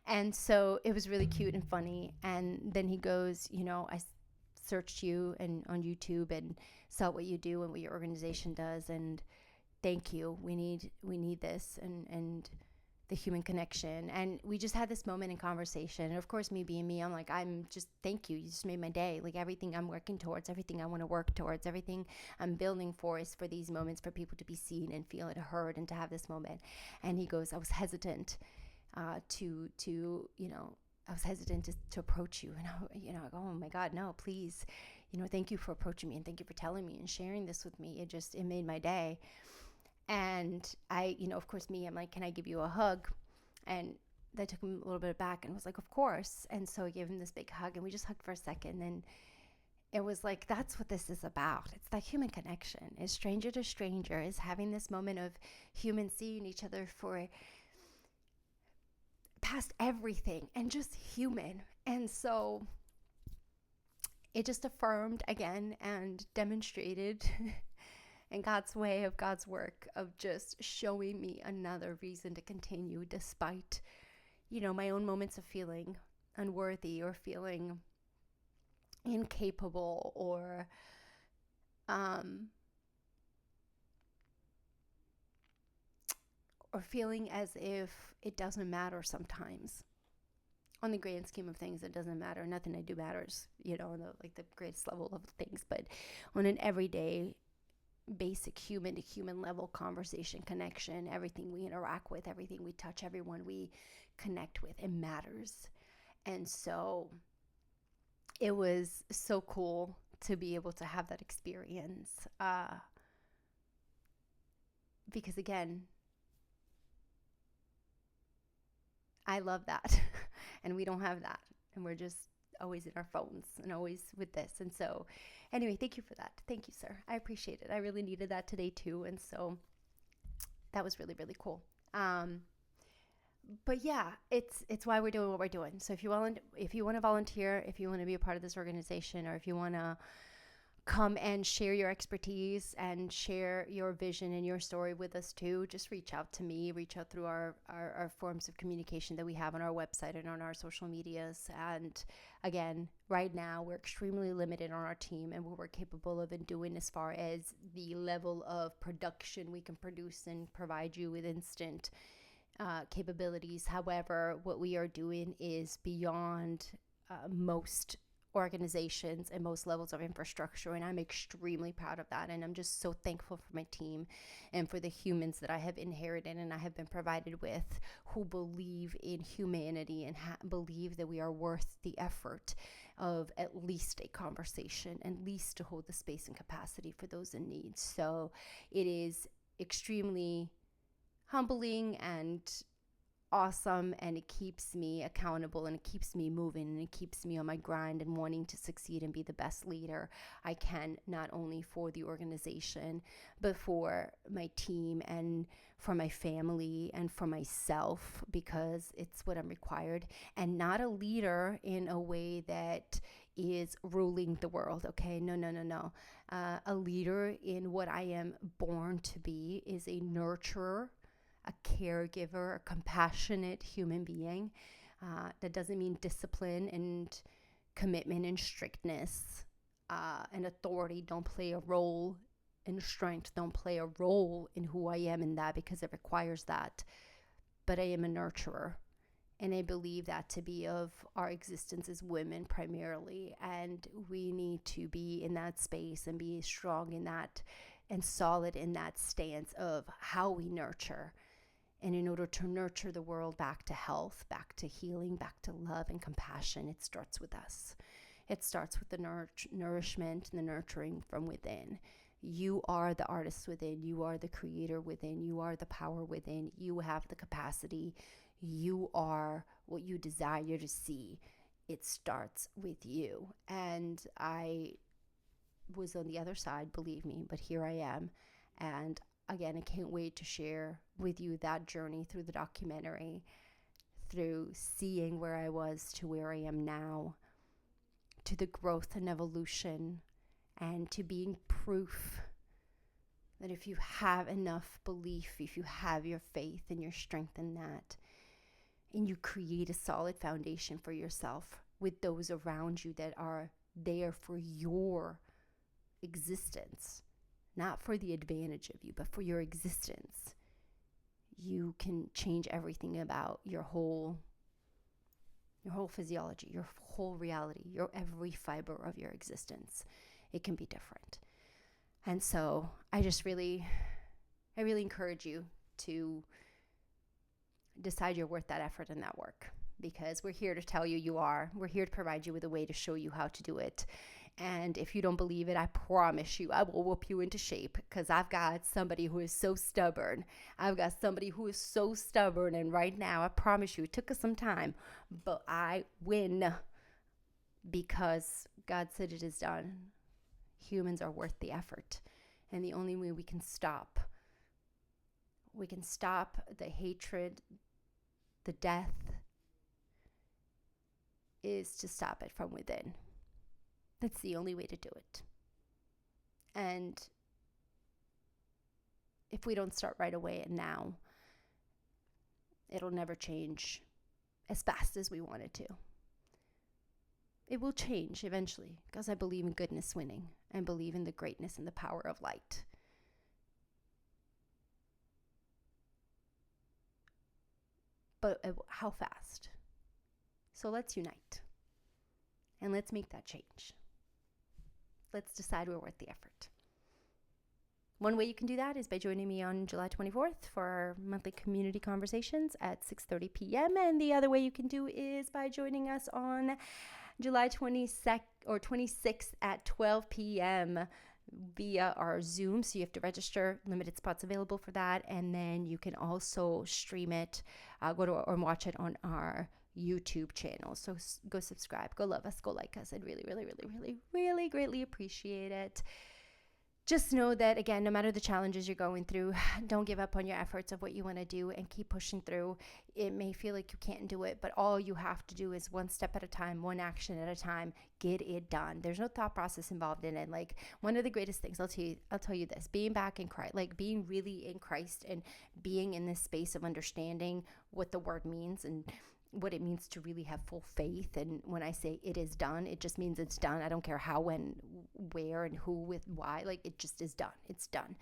And so it was really cute and funny. And then he goes, I searched you and on YouTube and saw what you do and what your organization does. And thank you. We need this and the human connection. And we just had this moment in conversation. And of course, me being me, I'm like, thank you. You just made my day. Like everything I'm working towards, everything I want to work towards, everything I'm building for is for these moments, for people to be seen and feel and heard and to have this moment. And he goes, I was hesitant to approach you. And I go, oh my God, no, please. Thank you for approaching me, and thank you for telling me and sharing this with me. It made my day. And I, of course, I'm like, can I give you a hug? And that took him a little bit back and was like, of course. And so I gave him this big hug, and we just hugged for a second. And it was like, that's what this is about. It's that human connection. It's stranger to stranger, is having this moment of humans seeing each other for past everything and just human. And so it just affirmed again and demonstrated in God's way of God's work of just showing me another reason to continue despite, my own moments of feeling unworthy or feeling incapable or feeling as if it doesn't matter sometimes. On the grand scheme of things, it doesn't matter. Nothing I do matters, on the greatest level of things. But on an everyday basic human to human level conversation, connection, everything we interact with, everything we touch, everyone we connect with, it matters. And so it was so cool to be able to have that experience, because again, I love that and we don't have that, and we're just always in our phones and always with this. And so anyway, thank you for that. Thank you, sir. I appreciate it. I really needed that today too. And so that was really, really cool. But yeah, it's why we're doing what we're doing. So if you want to volunteer, if you want to be a part of this organization, or if you want to come and share your expertise and share your vision and your story with us too, just reach out to me, reach out through our forms of communication that we have on our website and on our social medias. And again, right now we're extremely limited on our team and what we're capable of in doing as far as the level of production we can produce and provide you with instant capabilities. However, what we are doing is beyond most organizations and most levels of infrastructure, and I'm extremely proud of that. And I'm just so thankful for my team and for the humans that I have inherited and I have been provided with, who believe in humanity and believe that we are worth the effort of at least a conversation, at least to hold the space and capacity for those in need. So it is extremely humbling and awesome, and it keeps me accountable, and it keeps me moving, and it keeps me on my grind and wanting to succeed and be the best leader I can, not only for the organization but for my team and for my family and for myself, because it's what I'm required, and not a leader in a way that is ruling the world. Okay, no. A leader in what I am born to be is a nurturer, a caregiver, a compassionate human being. That doesn't mean discipline and commitment and strictness and authority don't play a role, and strength don't play a role in who I am in that, because it requires that. But I am a nurturer, and I believe that to be of our existence as women primarily, and we need to be in that space and be strong in that and solid in that stance of how we nurture. And in order to nurture the world back to health, back to healing, back to love and compassion, it starts with us. It starts with the nourishment and the nurturing from within. You are the artist within. You are the creator within. You are the power within. You have the capacity. You are what you desire to see. It starts with you. And I was on the other side, believe me, but here I am. And again, I can't wait to share with you that journey through the documentary, through seeing where I was to where I am now, to the growth and evolution, and to being proof that if you have enough belief, if you have your faith and your strength in that, and you create a solid foundation for yourself with those around you that are there for your existence, not for the advantage of you, but for your existence, you can change everything about your whole physiology, your whole reality, your every fiber of your existence. It can be different. And so I really encourage you to decide you're worth that effort and that work, because we're here to tell you you are. We're here to provide you with a way to show you how to do it. And if you don't believe it, I promise you, I will whoop you into shape, because I've got somebody who is so stubborn. And right now, I promise you, it took us some time, but I win, because God said it is done. Humans are worth the effort. And the only way we can stop the hatred, the death, is to stop it from within. That's the only way to do it. And if we don't start right away and now, it'll never change as fast as we want it to. It will change eventually, because I believe in goodness winning. I believe in the greatness and the power of light. But how fast? So let's unite. And let's make that change. Let's decide we're worth the effort. One way you can do that is by joining me on July 24th for our monthly community conversations at 6:30 p.m. And the other way you can do is by joining us on July 22nd or 26th at 12 p.m. via our Zoom. So you have to register, limited spots available for that. And then you can also stream it, or watch it on our YouTube channel. So go subscribe, go love us, go like us. I'd really, really, really, really, really greatly appreciate it. Just know that, again, no matter the challenges you're going through, don't give up on your efforts of what you want to do and keep pushing through. It may feel like you can't do it, but all you have to do is one step at a time, one action at a time, get it done. There's no thought process involved in it. Like, one of the greatest things, I'll tell you this, being back in Christ, like being really in Christ and being in this space of understanding what the word means and what it means to really have full faith. And when I say it is done, it just means it's done. I don't care how, when, where, and who, with, why. Like, it just is done. It's done.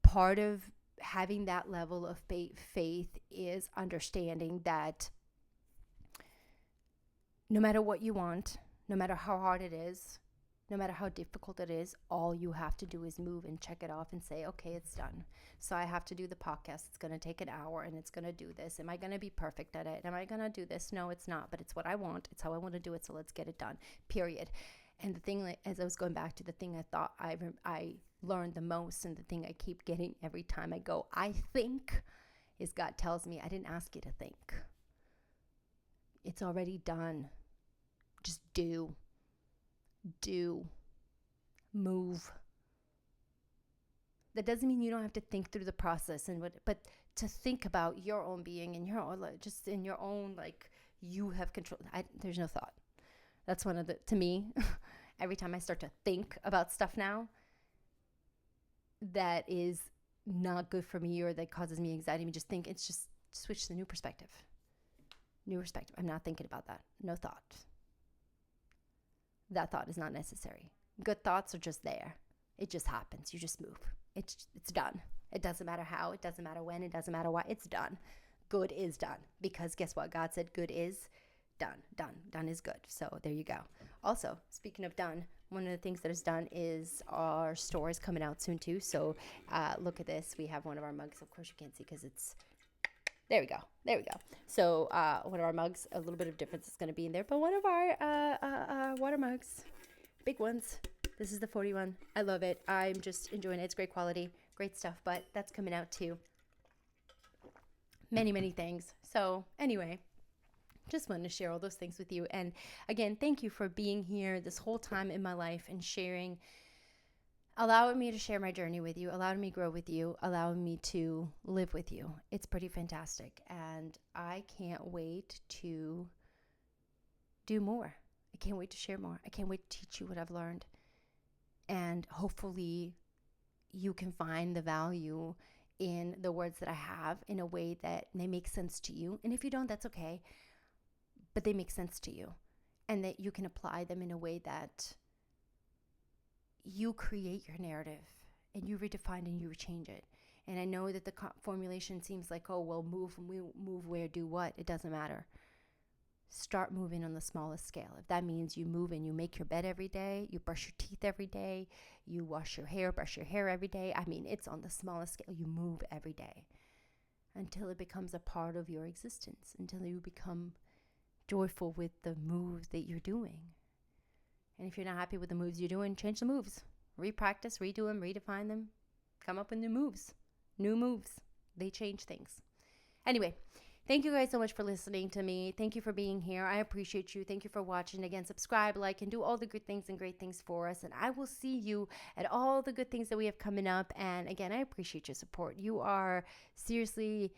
Part of having that level of faith is understanding that no matter what you want, no matter how hard it is, no matter how difficult it is, all you have to do is move and check it off and say, okay, it's done. So I have to do the podcast. It's going to take an hour and it's going to do this. Am I going to be perfect at it? Am I going to do this? No, it's not, but it's what I want. It's how I want to do it. So let's get it done, period. And the thing, like, as I was going back to the thing I thought I learned the most, and the thing I keep getting every time I go, I think, is God tells me, I didn't ask you to think. It's already done. Just do, move. That doesn't mean you don't have to think through the process but to think about your own being and your own, like, just in your own, like, you have control. There's no thought. That's one of the, to me, every time I start to think about stuff now that is not good for me or that causes me anxiety, just think, it's just switch to new perspective. I'm not thinking about that. No thought. That thought is not necessary. Good thoughts are just there. It just happens. You just move. It's done. It doesn't matter how. It doesn't matter when. It doesn't matter why. It's done. Good is done. Because guess what? God said good is done. Done is good. So there you go. Also, speaking of done, one of the things that is done is our store is coming out soon too. So look at this. We have one of our mugs. Of course you can't see because it's... There we go. So one of our mugs, a little bit of difference is going to be in there. But one of our water mugs, big ones. This is the 41. I love it. I'm just enjoying it. It's great quality, great stuff. But that's coming out too. Many, many things. So anyway, just wanted to share all those things with you. And again, thank you for being here this whole time in my life and sharing, allowing me to share my journey with you, allowing me to grow with you, allowing me to live with you. It's pretty fantastic. And I can't wait to do more. I can't wait to share more. I can't wait to teach you what I've learned. And hopefully you can find the value in the words that I have in a way that they make sense to you. And if you don't, that's okay. But they make sense to you. And that you can apply them in a way that you create your narrative and you redefine and you change it. And I know that the formulation seems like, oh, well, move where, do what. It doesn't matter. Start moving on the smallest scale. If that means you move and you make your bed every day, you brush your teeth every day, you wash your hair, brush your hair every day. I mean, it's on the smallest scale. You move every day until it becomes a part of your existence, until you become joyful with the moves that you're doing. And if you're not happy with the moves you're doing, change the moves. Repractice, redo them, redefine them. Come up with new moves. New moves. They change things. Anyway, thank you guys so much for listening to me. Thank you for being here. I appreciate you. Thank you for watching. Again, subscribe, like, and do all the good things and great things for us. And I will see you at all the good things that we have coming up. And again, I appreciate your support. You are seriously...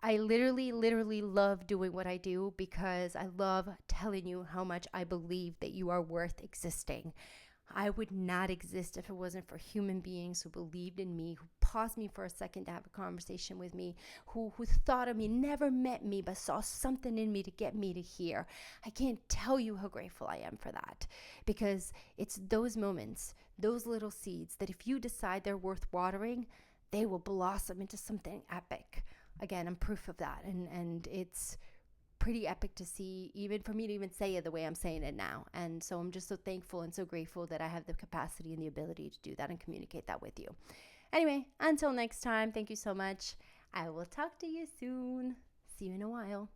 I literally love doing what I do because I love telling you how much I believe that you are worth existing. I would not exist if it wasn't for human beings who believed in me, who paused me for a second to have a conversation with me, who thought of me, never met me, but saw something in me to get me to here. I can't tell you how grateful I am for that, because it's those moments, those little seeds that if you decide they're worth watering, they will blossom into something epic. Again, I'm proof of that. And it's pretty epic to see, even for me to even say it the way I'm saying it now. And so I'm just so thankful and so grateful that I have the capacity and the ability to do that and communicate that with you. Anyway, until next time, thank you so much. I will talk to you soon. See you in a while.